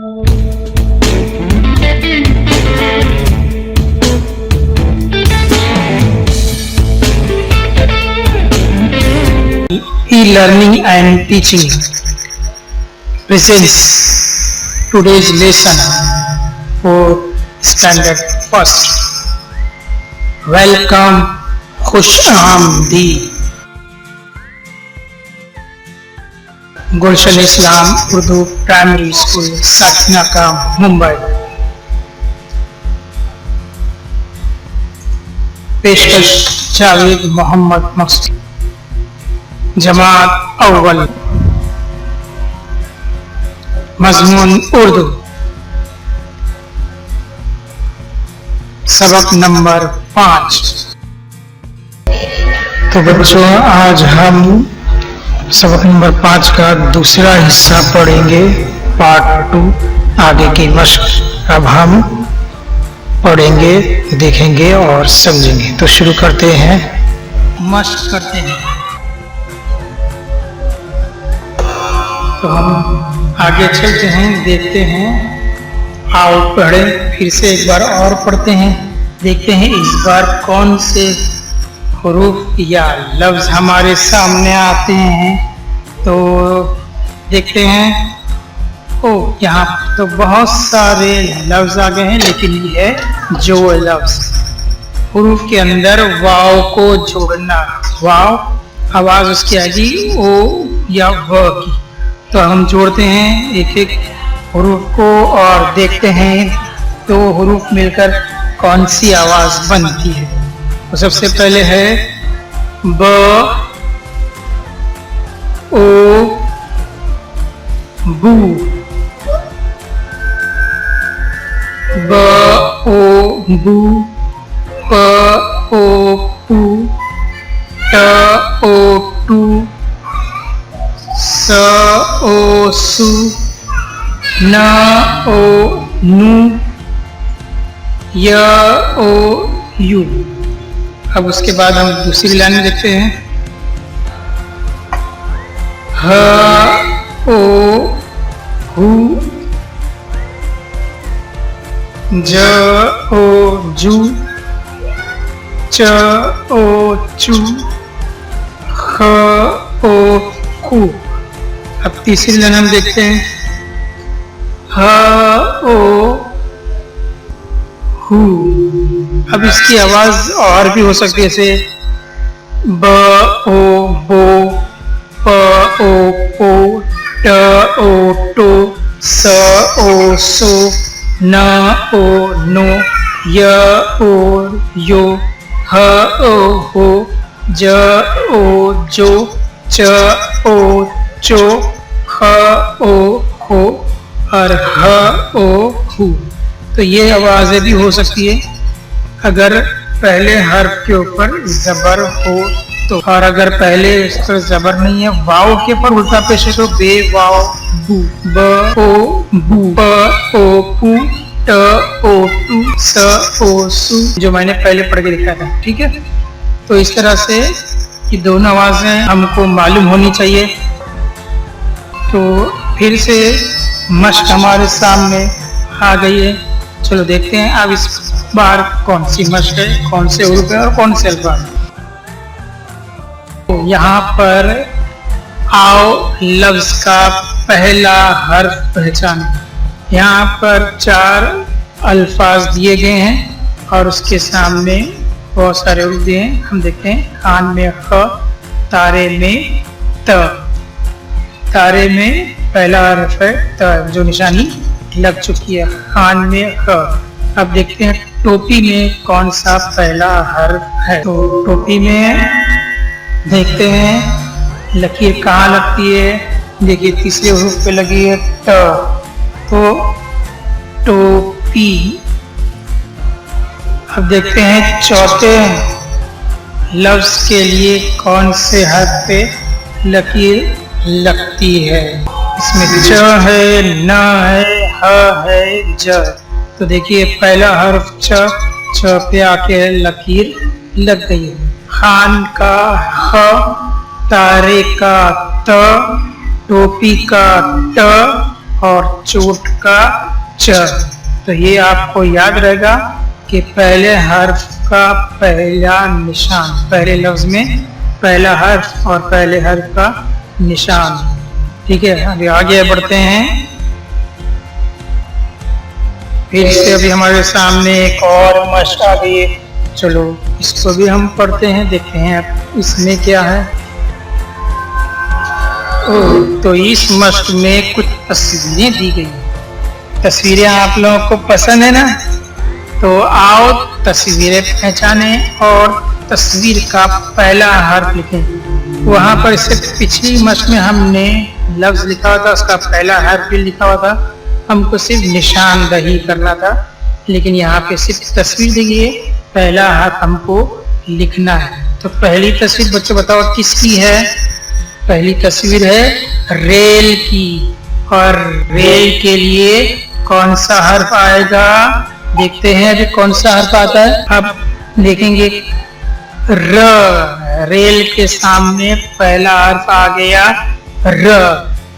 E-learning and teaching presents today's lesson for standard first. Welcome, खुश आमदीद। गुलशन इस्लाम Urdu primary school साकिना का मुंबई। पेशकश जावेद मोहम्मद मकसूद, जमात अव्वल, मजमून उर्दू, सबक नंबर 5। तो बच्चों, आज हम सबक नंबर 5 का दूसरा हिस्सा पढ़ेंगे, पार्ट 2, आगे की मशक। अब हम पढ़ेंगे, देखेंगे और समझेंगे। तो शुरू करते हैं, मशक करते हैं। तो हम आगे चलते हैं, देखते हैं। आओ पढ़ें, फिर से एक बार और पढ़ते हैं, देखते हैं इस बार कौन से हुरूफ या लफ्ज़ हमारे सामने आते हैं। तो देखते हैं। ओ, यहाँ तो बहुत सारे लफ्ज़ आ गए हैं, लेकिन ये है जो लफ्ज़। हुरूफ के अंदर वाव को जोड़ना, वाव आवाज़ उसकी आएगी ओ या व की। तो हम जोड़ते हैं एक एक हुरूफ को और देखते हैं तो हुरूफ मिलकर कौन सी आवाज़ बनती है। तो सबसे पहले है ब, ओ, बू। ब, ओ, बू, प, ओ, पू, ट, ओ, टू, स, ओ, सु, न, ओ, नू, य, ओ, यू। अब उसके बाद हम दूसरी लाइन में देखते हैं। ह, ओ, हु, ज, ओ, जू, च, ओ, चू, ख, ओ, खू। अब तीसरी लाइन हम देखते हैं। ह, ओ, हु। अब इसकी आवाज और भी हो सकती है, जैसे ब, ओ, बो, प, ओ, पो, ट, ओ, टो, स, ओ, सो, न, ओ, नो, य, ओ, यो, ह, ओ, हो, ज, ओ, जो, च, ओ, चो, ख, ओ, हो और ह, ओ, हु। तो ये आवाज़ें भी हो सकती है अगर पहले हर्फ के ऊपर जबर हो तो, और अगर पहले इस पर जबर नहीं है, वाव के ऊपर उल्टा पेश है तो बे, वाव, बू, ब, ओ, बू, प, ओ, पू, ट, ओ, टू, स, ओ, सु, जो मैंने पहले पढ़ के दिखाया था। ठीक है, तो इस तरह से ये दोनों आवाज़ें हमको मालूम होनी चाहिए। तो फिर से मशक हमारे सामने आ गई है। चलो देखते हैं अब इस बार कौन सी मशक है, कौन से हुरूफ है और कौन से अल्फाज। तो यहाँ पर आओ लफ्ज़ का पहला हर्फ पहचान। यहाँ पर 4 अल्फाज दिए गए हैं और उसके सामने बहुत सारे हुरूफ दिए हैं। हम देखते हैं। खान में ख, तारे में त। तारे में पहला हर्फ है त, जो निशानी लग चुकी है। खान में ख। अब देखते हैं टोपी में कौन सा पहला हर्फ है। तो टोपी में देखते हैं लकीर कहाँ लगती है। देखिए तीसरे हुरूफ पे लगी है ट। तो टोपी। अब देखते हैं चौथे लफ्ज़ के लिए कौन से हर्फ पे लकीर लगती है। इसमें च है, न है, ह है, ज। तो देखिए पहला हर्फ च पे आके लकीर लग गई है। खान का ह, तारे का त, टोपी का ट, और चोट का च। तो ये आपको याद रहेगा कि पहले हर्फ का पहला निशान, पहले लफ्ज में पहला हर्फ और पहले हर्फ का निशान। ठीक है, अभी आगे बढ़ते हैं। फिर से अभी हमारे सामने एक और मश्क आ गई है, चलो इसको भी हम पढ़ते हैं, देखते हैं अब इसमें क्या है। तो इस मश्क में कुछ तस्वीरें दी गई हैं। तस्वीरें आप लोगों को पसंद है ना, तो आओ तस्वीरें पहचाने और तस्वीर का पहला हर्फ लिखें। वहां पर इससे पिछली मश्क में हमने लफ्ज लिखा हुआ था, उसका पहला हर्फ भी लिखा हुआ था, हमको सिर्फ निशानदही करना था। लेकिन यहाँ पे सिर्फ तस्वीर दी गई है, पहला हर्फ हमको लिखना है। तो पहली तस्वीर बच्चों बताओ किसकी है? पहली तस्वीर है रेल की, और रेल के लिए कौन सा हर्फ आएगा देखते हैं अभी कौन सा हर्फ आता है। अब देखेंगे र, रेल के सामने पहला हर्फ आ गया र।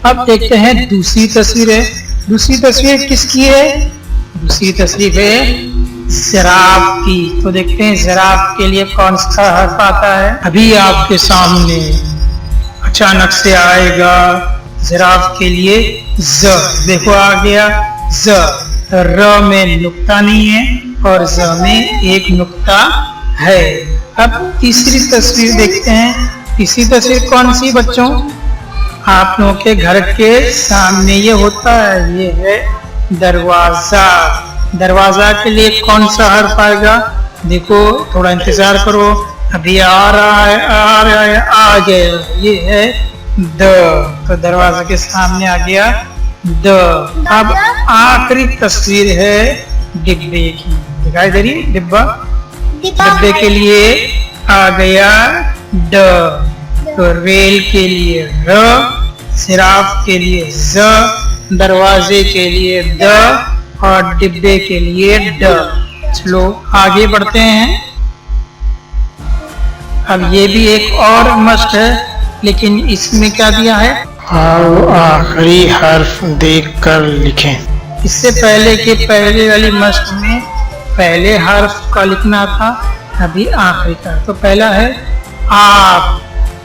अब देखते हैं दूसरी तस्वीर है। दूसरी तस्वीर किसकी है? दूसरी तस्वीर है जिराफ की। तो देखते हैं जिराफ के लिए कौन सा हर्फ आता है। अभी आपके सामने अचानक से आएगा जिराफ के लिए ज। देखो आ गया ज। र में नुक्ता नहीं है और ज में एक नुक्ता है। अब तीसरी तस्वीर देखते हैं। तीसरी तस्वीर कौन सी बच्चों? आप लोगों के घर के सामने ये होता है, ये है दरवाजा। दरवाजा के लिए कौन सा हर्फ आएगा? देखो थोड़ा इंतजार करो, अभी आ रहा है, आ रहा है, आ गया, ये है द। तो दरवाजा के सामने आ गया द। अब आखिरी तस्वीर है डिब्बे की, दिखाई दे रही डिब्बा। डिब्बे के लिए आ गया ड। तो रेल के लिए र, जिराफ के लिए ज, दरवाजे के लिए द और डिब्बे के लिए ड। चलो आगे बढ़ते हैं। अब ये भी एक और मश्क है, लेकिन इसमें क्या दिया है? आओ आखिरी हर्फ देखकर लिखें। इससे पहले के पहले वाली मश्क में पहले हर्फ का लिखना था, अभी आखिरी का। तो पहला है आप।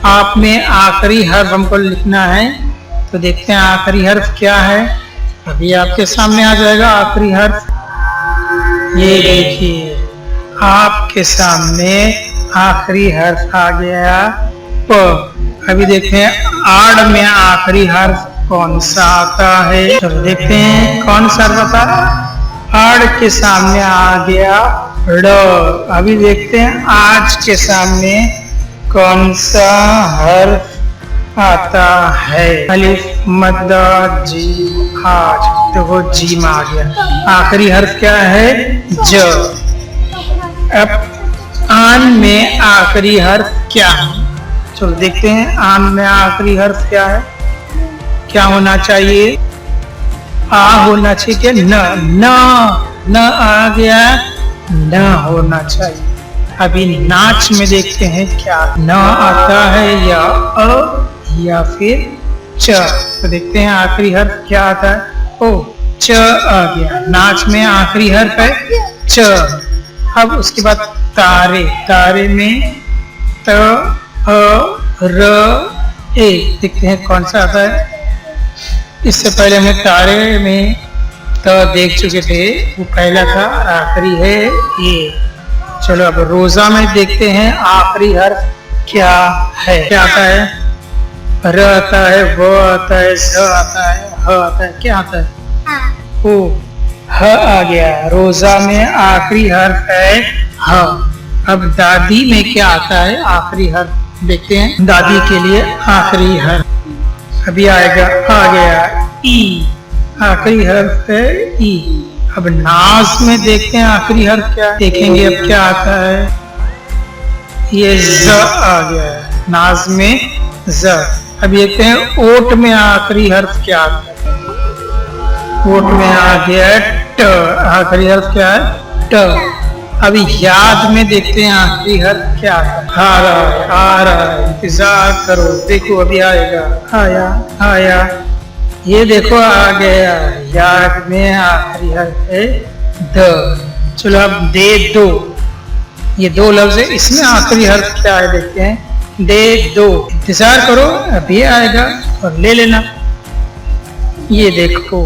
आप में आखिरी हर्फ हमको लिखना है। तो देखते हैं आखिरी हर्फ क्या है। अभी आपके सामने आ जाएगा आखिरी हर्फ। ये देखिए आपके सामने आखिरी हर्फ आ गया प। अभी देखते हैं आड़ में आखिरी हर्फ कौन सा आता है। चलो देखते हैं कौन सा हर्फ आता है। आड़ के सामने आ गया ड़। अभी देखते हैं आज के सामने कौन सा हर्फ आता है। अलिफ मद्दा जीम आज। तो वो जीम आ गया। आखिरी हर्फ क्या है? ज। अब आन में आखिरी हर्फ क्या है? चलो देखते हैं आन में आखिरी हर्फ क्या है। क्या होना चाहिए? आ होना चाहिए क्या? न। न आ गया, न होना चाहिए। अभी नाच में देखते हैं क्या न आता है, या अ या फिर च। तो देखते हैं आखिरी हर्फ क्या आता है। ओ च आ गया। नाच में आखिरी हर्फ है च। अब उसके बाद तारे। तारे में त अ र ए। देखते हैं कौन सा आता है। इससे पहले हमने तारे में त देख चुके थे, वो पहला था, आखिरी है ये। चलो अब रोजा में देखते हैं आखिरी हर्फ क्या है। क्या आता है? र आता है, व आता है, ज आता है, ह आता है। क्या आता है? ओ ह आ गया। रोजा में आखिरी हर्फ है ह। अब दादी में क्या आता है आखिरी हर्फ? देखते हैं दादी के लिए आखिरी हर्फ अभी आएगा, आ गया ई। आखिरी हर्फ है ई। अब नाज में देखते हैं आखिरी हर्फ क्या है। देखेंगे अब क्या आता है। ये ज आ गया है नाज में ज। अब देखते हैं ओट में आखिरी हर्फ क्या आता है। ओट में आ गया ट। आखिरी हर्फ क्या है? ट। अभी याद में देखते हैं आखिरी हर्फ क्या आता है। आ रहा है, आ रहा है, इंतजार करो, देखो अभी आएगा। आया आया ये देखो आ गया, याद में आखिरी हर्फ है द। चलो अब दे दो, ये दो लफ्ज है, इसमें आखिरी हर्फ क्या है देखते हैं। दे दो, इंतजार करो अभी आएगा और ले लेना। ये देखो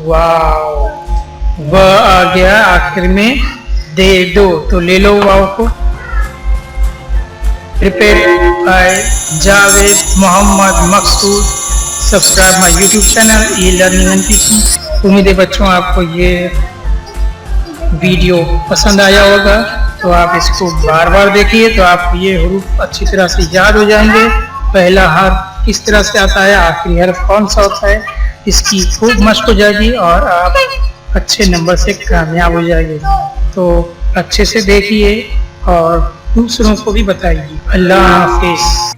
वाव, व आ गया आखिर में, दे दो, तो ले लो वाव को। Prepare by Javed Mohammad Maqsood. Subscribe my YouTube channel e learning and teaching. उम्मीद है बच्चों आपको ये वीडियो पसंद आया होगा, तो आप इसको बार बार देखिए तो आपको ये हरूफ अच्छी तरह से याद हो जाएंगे। पहला हर्फ किस तरह से आता है, आखिरी हर्फ कौन सा होता है, इसकी खूब मशक हो जाएगी और आप अच्छे नंबर से कामयाब हो जाएंगे। तो अच्छे से देखिए और दूसरों को भी बताइए। अल्लाह हाफिज।